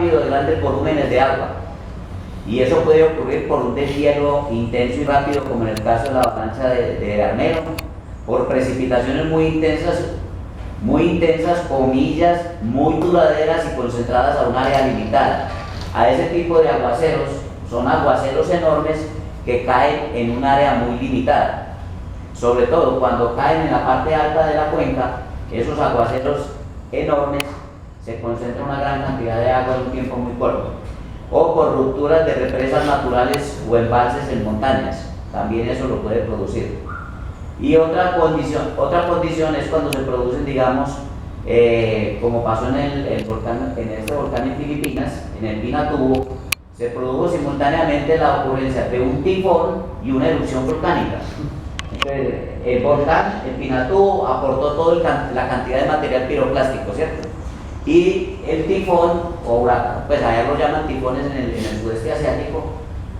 rápido de grandes volúmenes de agua. Y eso puede ocurrir por un deshielo intenso y rápido, como en el caso de la avalancha de Armero, por precipitaciones muy intensas, comillas, muy duraderas y concentradas a un área limitada. A ese tipo de aguaceros, son aguaceros enormes que caen en un área muy limitada. Sobre todo cuando caen en la parte alta de la cuenca, esos aguaceros enormes se concentra una gran cantidad de agua en un tiempo muy corto. O por rupturas de represas naturales o embalses en montañas, también eso lo puede producir. Y otra condición es cuando se producen, digamos, como pasó en este volcán en Filipinas, en el Pinatubo, se produjo simultáneamente la ocurrencia de un tifón y una erupción volcánica. Entonces, el volcán, el Pinatubo, aportó toda la cantidad de material piroclástico, ¿cierto? Y el tifón, o huracán, pues allá lo llaman tifones en el sudeste asiático,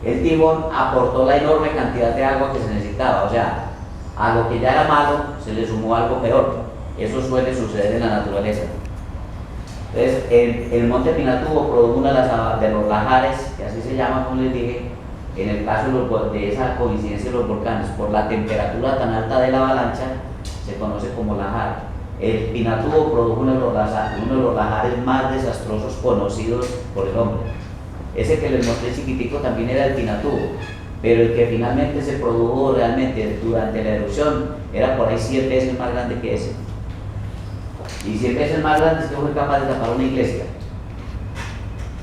el tifón aportó la enorme cantidad de agua que se necesitaba, o sea, a lo que ya era malo se le sumó algo peor. Eso suele suceder en la naturaleza. Entonces, el monte Pinatubo produjo uno de los lahares, que así se llama, como les dije, en el caso de esa coincidencia de los volcanes, por la temperatura tan alta de la avalancha, se conoce como lahar. El Pinatubo produjo uno de los lahares más desastrosos conocidos por el hombre. Ese que les mostré chiquitico también era el Pinatubo, pero el que finalmente se produjo realmente durante la erupción era por ahí 7 veces más grande que ese. Y 7 veces más grande es que fue capaz de tapar una iglesia.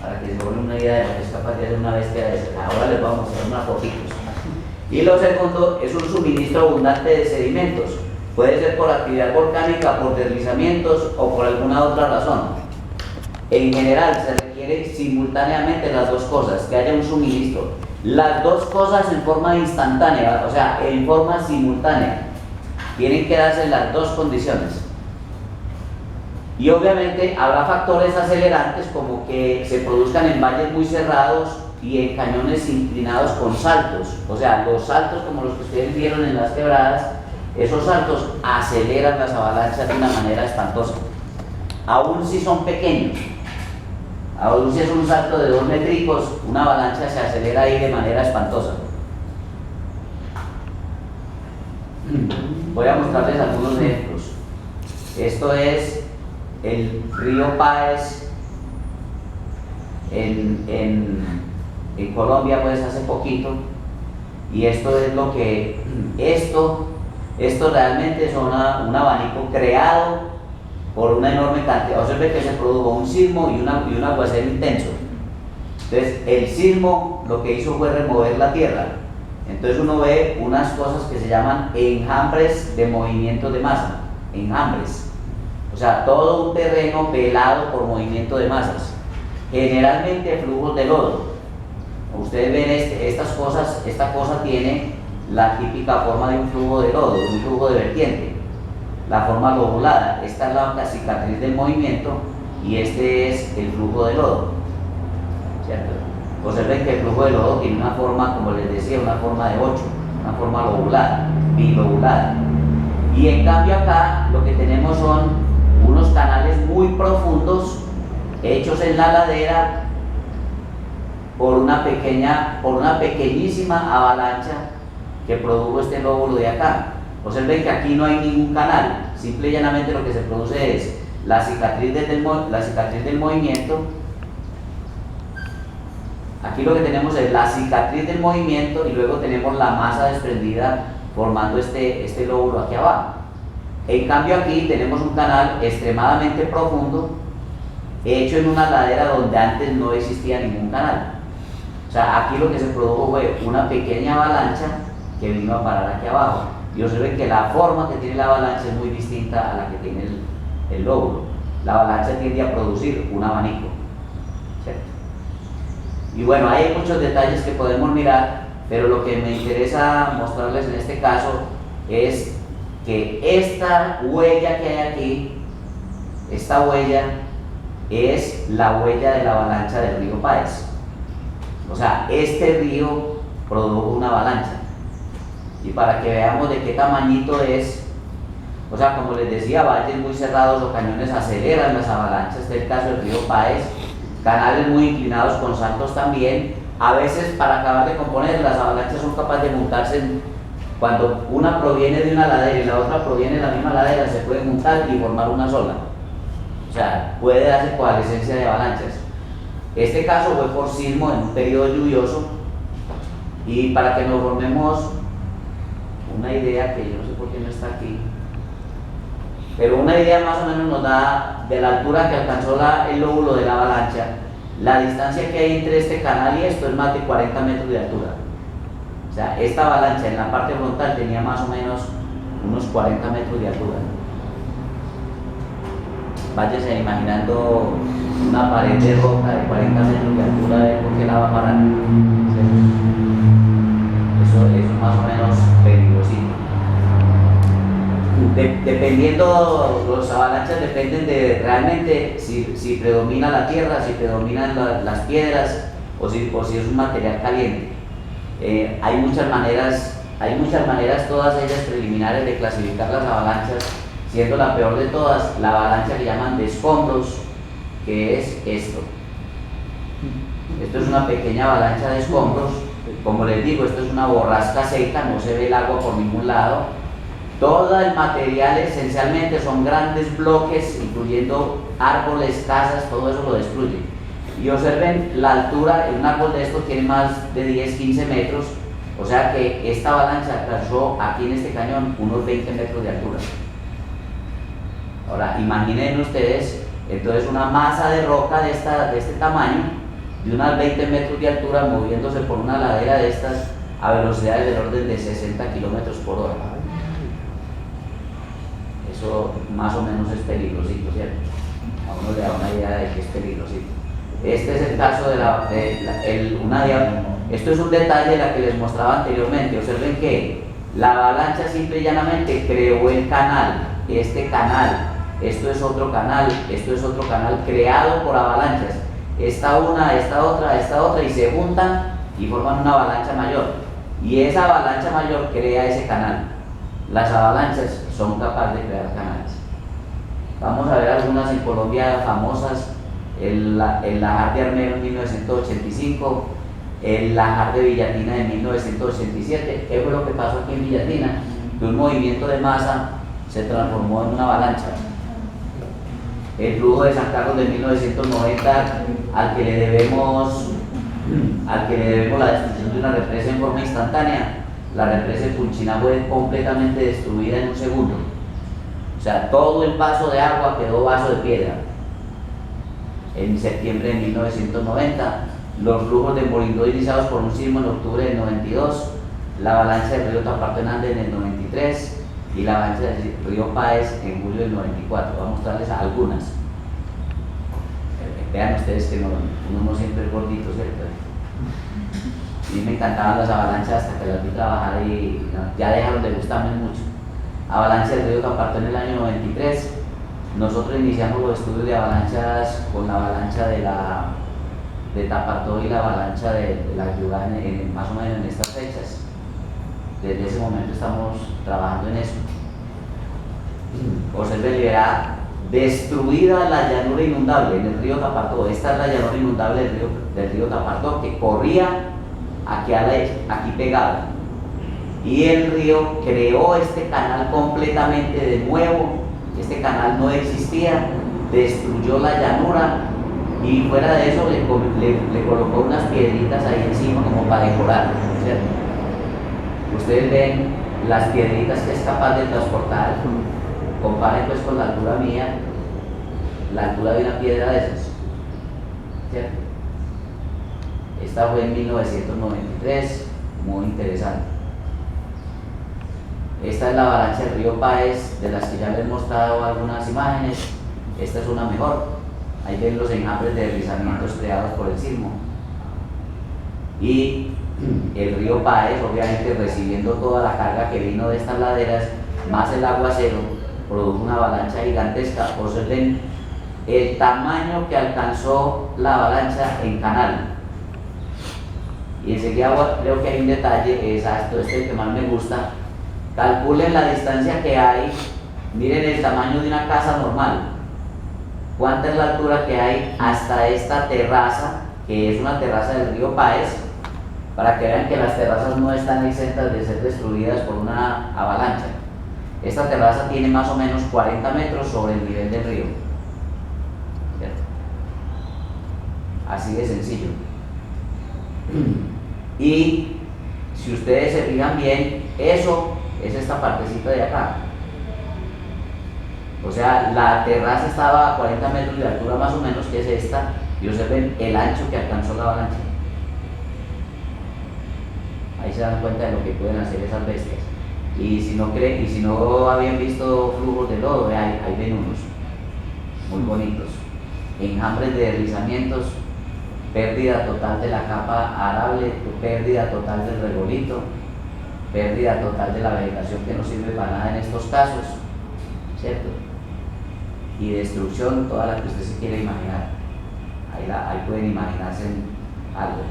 Para que se den una idea de lo que es capaz de hacer una bestia de esa. Ahora les voy a mostrar unas fotitos. Y lo segundo es un suministro abundante de sedimentos. Puede ser por actividad volcánica, por deslizamientos o por alguna otra razón. En general se requiere simultáneamente las dos cosas, que haya un suministro. Las dos cosas en forma instantánea, o sea, en forma simultánea. Tienen que darse las dos condiciones. Y obviamente habrá factores acelerantes como que se produzcan en valles muy cerrados y en cañones inclinados con saltos. O sea, los saltos como los que ustedes vieron en las quebradas, esos saltos aceleran las avalanchas de una manera espantosa. Aún si son pequeños, aún si es un salto de 2 métricos, una avalancha se acelera ahí de manera espantosa. Voy a mostrarles algunos ejemplos. Esto es el río Páez en Colombia, pues hace poquito, y esto es lo que esto realmente es un abanico creado por una enorme cantidad. Observe que se produjo un sismo y un aguacero intenso. Entonces el sismo lo que hizo fue remover la tierra. Entonces uno ve unas cosas que se llaman enjambres de movimiento de masa, enjambres. O sea, todo un terreno pelado por movimiento de masas, generalmente flujos de lodo. Ustedes ven esta cosa tiene la típica forma de un flujo de lodo, de un flujo de vertiente, la forma lobulada. Esta es la cicatriz del movimiento y este es el flujo de lodo, ¿cierto? Observen que el flujo de lodo tiene una forma, como les decía, una forma de 8, una forma lobulada, bilobulada. Y en cambio acá lo que tenemos son unos canales muy profundos hechos en la ladera por una pequeñísima avalancha que produjo este lóbulo de acá. Observen que aquí no hay ningún canal, simple y llanamente lo que se produce es la cicatriz del movimiento. Aquí lo que tenemos es la cicatriz del movimiento y luego tenemos la masa desprendida formando este lóbulo aquí abajo. En cambio aquí tenemos un canal extremadamente profundo hecho en una ladera donde antes no existía ningún canal. O sea, aquí lo que se produjo fue una pequeña avalancha que vino a parar aquí abajo. Y observen que la forma que tiene la avalancha es muy distinta a la que tiene el lóbulo. La avalancha tiende a producir un abanico, ¿cierto? Y bueno, hay muchos detalles que podemos mirar, pero lo que me interesa mostrarles en este caso es que esta huella que hay aquí, esta huella es la huella de la avalancha del río Páez. O sea, este río produjo una avalancha. Y para que veamos de qué tamañito es, o sea, como les decía, valles muy cerrados o cañones aceleran las avalanchas. Este es el caso del río Páez. canales muy inclinados con saltos también. A veces, para acabar de componer, las avalanchas son capaces de montarse cuando una proviene de una ladera y la otra proviene de la misma ladera, se pueden juntar y formar una sola. O sea, puede darse coalescencia de avalanchas. Este caso fue por sismo en un periodo lluvioso, y para que nos formemos una idea, que yo no sé por qué no está aquí, pero una idea más o menos nos da de la altura que alcanzó el lóbulo de la avalancha. La distancia que hay entre este canal y esto es más de 40 metros de altura. O sea, esta avalancha en la parte frontal tenía más o menos unos 40 metros de altura. Váyase imaginando una pared de roca de 40 metros de altura, de por qué la va a parar. Eso es más o menos peligrosito. Dependiendo, los avalanchas dependen de realmente si predomina la tierra, si predominan las piedras, o si es un material caliente. Hay muchas maneras, todas ellas preliminares, de clasificar las avalanchas, siendo la peor de todas la avalancha que llaman de escombros, que es esto. Esto es una pequeña avalancha de escombros. Como les digo, esto es una borrasca seca, no se ve el agua por ningún lado. Todo el material esencialmente son grandes bloques, incluyendo árboles, casas, todo eso lo destruye. Y observen la altura, un árbol de estos tiene más de 10-15 metros, o sea que esta avalancha alcanzó aquí en este cañón unos 20 metros de altura. Ahora, imaginen ustedes, entonces, una masa de roca de este tamaño, de unas 20 metros de altura, moviéndose por una ladera de estas a velocidades del orden de 60 kilómetros por hora. Eso más o menos es peligrosito, ¿cierto? A uno le da una idea de que es peligrosito. Este es el caso esto es un detalle de la que les mostraba anteriormente. Observen que la avalancha simple y llanamente creó el canal, este canal, esto es otro canal, esto es otro canal creado por avalanchas. Esta una, esta otra, y se juntan y forman una avalancha mayor. Y esa avalancha mayor crea ese canal. Las avalanchas son capaces de crear canales. Vamos a ver algunas en Colombia famosas: el lajar de Armero en 1985, el lajar de Villatina en 1987. ¿Qué fue lo que pasó aquí en Villatina? Que un movimiento de masa se transformó en una avalancha. El flujo de San Carlos de 1990, al que le debemos la destrucción de una represa en forma instantánea. La represa de Punchiná fue completamente destruida en un segundo. O sea, todo el vaso de agua quedó vaso de piedra. En septiembre de 1990, los flujos de Morindó iniciados por un sismo en octubre del 92, la avalancha del río Taparto en Ande en el 93 y la avalancha del río Páez en julio del 94. Voy a mostrarles algunas. Vean ustedes que uno no siempre es gordito, ¿cierto? A mí me encantaban las avalanchas hasta que las vi trabajar y ya dejaron de gustarme mucho. Avalancha del río Taparto en el año 93. Nosotros iniciamos los estudios de avalanchas con la avalancha de Taparto y la avalancha de la Yugá más o menos en estas fechas. Desde ese momento estamos trabajando en eso. Observen, verá destruida la llanura inundable en el río Taparto. Esta es la llanura inundable del río Taparto, que corría aquí pegado, y el río creó este canal completamente de nuevo. Este canal no existía, destruyó la llanura y fuera de eso le colocó unas piedritas ahí encima como para decorar, ¿cierto? Ustedes ven las piedritas que es capaz de transportar. Comparen pues con la altura mía, la altura de una piedra de esas, ¿cierto? Esta fue en 1993, muy interesante. Esta es la avalancha del río Páez, de las que ya les he mostrado algunas imágenes. Esta es una mejor. Ahí ven los enjambres de deslizamientos creados por el sismo. Y el río Páez, obviamente recibiendo toda la carga que vino de estas laderas, más el aguacero, produjo una avalancha gigantesca. Observen el tamaño que alcanzó la avalancha en canal. Y enseguida creo que hay un detalle exacto, este es el que más me gusta. Calculen la distancia que hay, miren el tamaño de una casa normal. cuánta es la altura que hay hasta esta terraza, que es una terraza del río Páez, para que vean que las terrazas no están exentas de ser destruidas por una avalancha. Esta terraza tiene más o menos 40 metros sobre el nivel del río. ¿Cierto? Así de sencillo. Y si ustedes se fijan bien, eso es esta partecita de acá. O sea, la terraza estaba a 40 metros de altura más o menos, que es esta, y observen el ancho que alcanzó la avalancha. Ahí se dan cuenta de lo que pueden hacer esas bestias. Y si no creen, y si no habían visto flujos de lodo, ahí ven unos muy bonitos. Enjambres de deslizamientos, pérdida total de la capa arable, pérdida total del regolito, pérdida total de la vegetación que no sirve para nada en estos casos, ¿cierto? Y destrucción, toda la que usted se quiere imaginar. Ahí pueden imaginarse algo.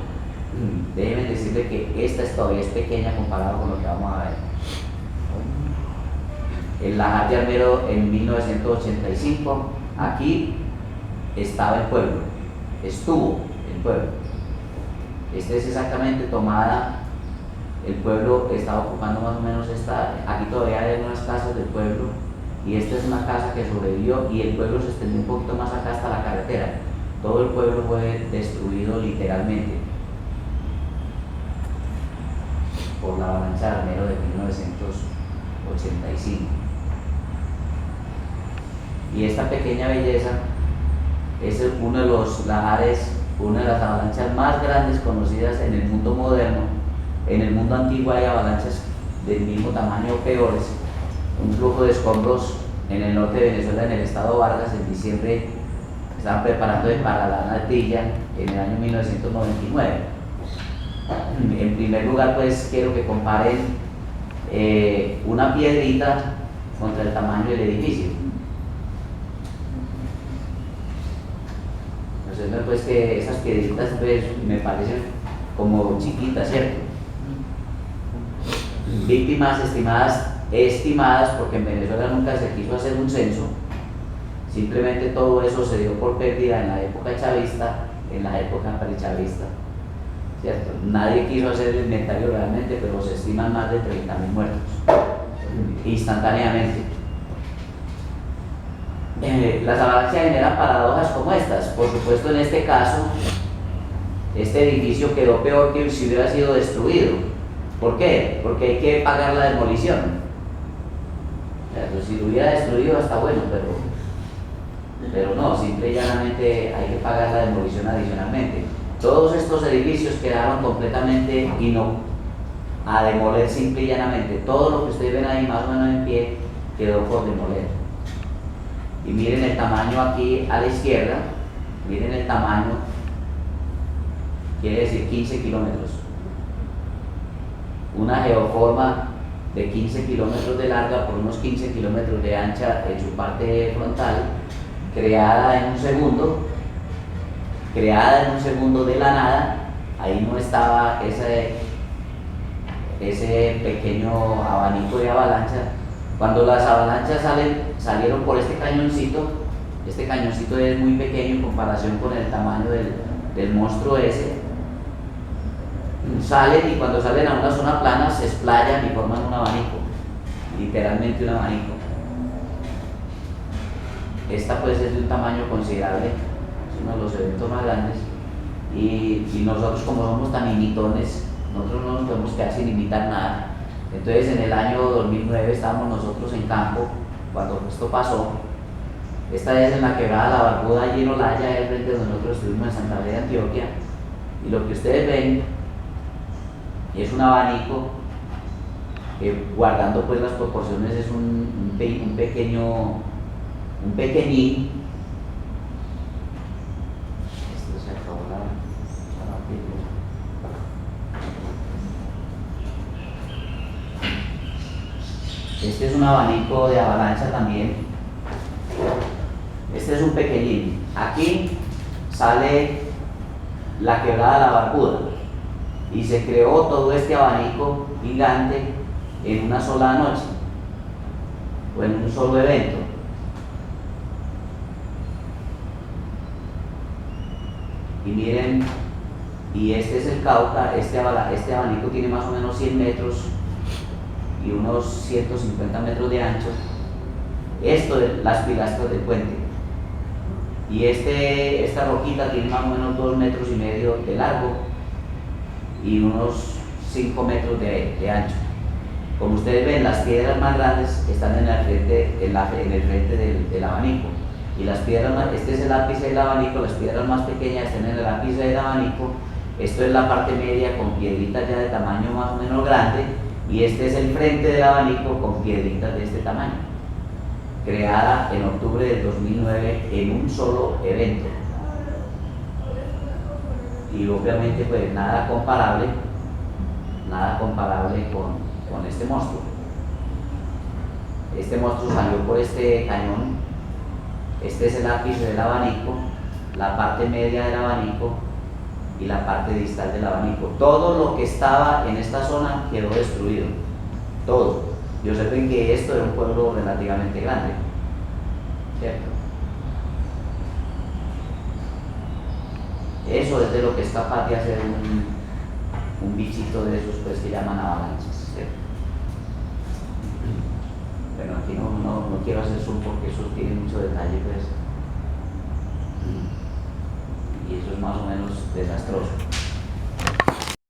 Déjenme decirle que esta todavía es pequeña comparado con lo que vamos a ver. El lajar de Armero en 1985, aquí estaba el pueblo, estuvo el pueblo. Este es exactamente tomada, el pueblo estaba ocupando más o menos aquí todavía hay unas casas del pueblo, y esta es una casa que sobrevivió, y el pueblo se extendió un poquito más acá hasta la carretera. Todo el pueblo fue destruido literalmente por la avalancha de Armero de 1985. Y esta pequeña belleza es uno de los lajares, una de las avalanchas más grandes conocidas en el mundo moderno. En el mundo antiguo hay avalanchas del mismo tamaño o peores. Un flujo de escombros en el norte de Venezuela, en el estado Vargas, en diciembre estaban preparando para la natilla en el año 1999. En primer lugar, pues quiero que comparen una piedrita contra el tamaño del edificio. Entonces, pues que esas piedritas pues, me parecen como chiquitas, ¿cierto? Víctimas estimadas, porque en Venezuela nunca se quiso hacer un censo. Simplemente todo eso se dio por pérdida en la época chavista, en la época prechavista, ¿cierto? Nadie quiso hacer el inventario realmente, pero se estiman más de 30.000 muertos instantáneamente. Las avalanchas generan paradojas como estas. Por supuesto, en este caso, este edificio quedó peor que si hubiera sido destruido. ¿Por qué? Porque hay que pagar la demolición. Si lo hubiera destruido está bueno, pero no, simple y llanamente hay que pagar la demolición adicionalmente. Todos estos edificios quedaron completamente a demoler simple y llanamente. Todo lo que ustedes ven ahí más o menos en pie quedó por demoler. Y miren el tamaño aquí a la izquierda, miren el tamaño, quiere decir 15 kilómetros. Una geoforma de 15 kilómetros de larga por unos 15 kilómetros de ancha en su parte frontal, creada en un segundo de la nada. Ahí no estaba ese pequeño abanico de avalancha. Cuando las avalanchas salieron por este cañoncito es muy pequeño en comparación con el tamaño del monstruo ese. Salen, y cuando salen a una zona plana se explayan y forman un abanico, literalmente un abanico. Esta pues es de un tamaño considerable, es uno de los eventos más grandes, y nosotros, como somos tan imitones, nosotros no nos podemos quedar sin imitar nada. Entonces en el año 2009 estábamos nosotros en campo cuando esto pasó. Esta vez en la quebrada La Barbuda, allí en Olaya, el frente donde nosotros estuvimos en Santa Fe de Antioquia, y lo que ustedes ven es un abanico guardando pues las proporciones, es un pequeñín. Esto se acabó la Este es un abanico de avalancha también. Este es un pequeñín. Aquí sale la quebrada La Barbuda y se creó todo este abanico gigante en una sola noche o en un solo evento. y miren, y este es el Cauca. Este abanico tiene más o menos 100 metros y unos 150 metros de ancho. Esto de las pilastras del puente, y esta roquita tiene más o menos 2,5 metros de largo y unos 5 metros de ancho. Como ustedes ven, las piedras más grandes están en el frente del abanico, y las piedras este es el ápice del abanico, las piedras más pequeñas están en el ápice del abanico. Esto es la parte media con piedritas ya de tamaño más o menos grande, y este es el frente del abanico con piedritas de este tamaño, creada en octubre del 2009 en un solo evento. Y obviamente pues nada comparable con este monstruo. Este monstruo salió por este cañón. Este es el ápice del abanico, la parte media del abanico y la parte distal del abanico. Todo lo que estaba en esta zona quedó destruido, todo. Y observen que esto era un pueblo relativamente grande, ¿cierto? Eso es de lo que es capaz de hacer un bichito de esos, pues, que llaman avalanchas, ¿cierto? Bueno, aquí no quiero hacer zoom porque eso tiene mucho detalle, pues, y eso es más o menos desastroso.